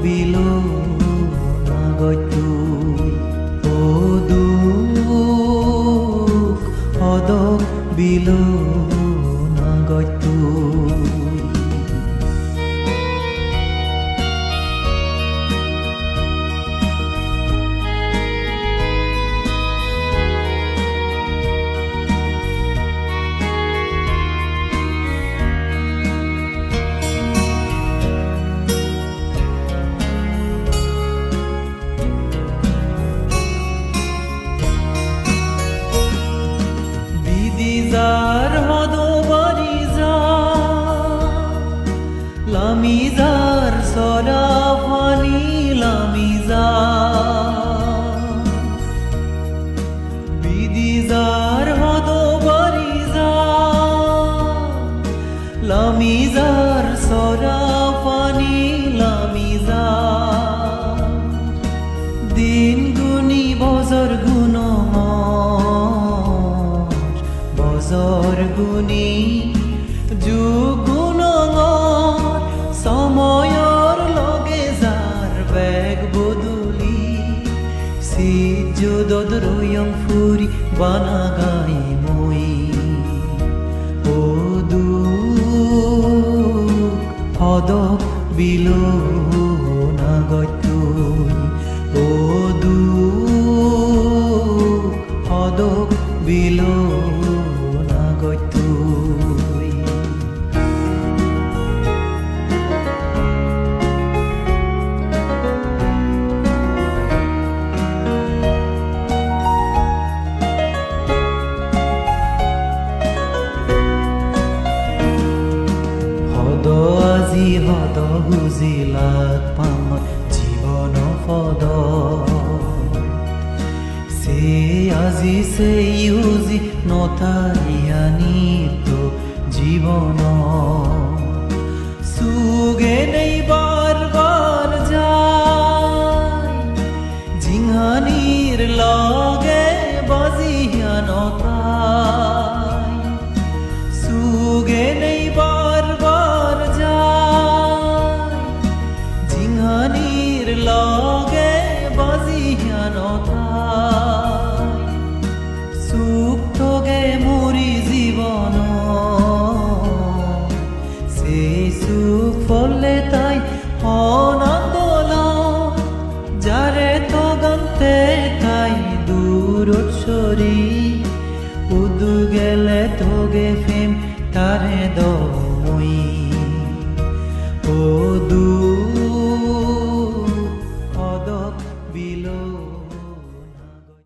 below নাগতুই ও দুখ অদক below নাগতুই Jar hodo bariza lamizar sora phani lamizar bidizar hodo bariza lamizar sora phani lamizar din guni bozor guno বজর গুণী যুগুণঙৰ সময়ৰ লগে যাৰ বেগ বদলি সিজুদত ৰয়ং ফুৰি বানা গাই মই ও দুখ হদক বিলো নাগতুই ও দুখ হদক বিলো আজি হদ বুজিলাক পাম জীবন পদ সে আজি সে ইউজি নথাইয়ানিত জীবন সুগে নেই বারবার যায় জিংহানির লগে বাজিয়া নতাই সুগে নেই বারবার জিংহানির লগে বাজিয়া নথাই সুখ তোগে মরি জীবন সেই সুখ ফলে তাই অনান্দোল যারে তো গন্তে তাই দূরত সরি উদু গেলে তোগে ফেম তারে দমই ও দুখ হদক বিলো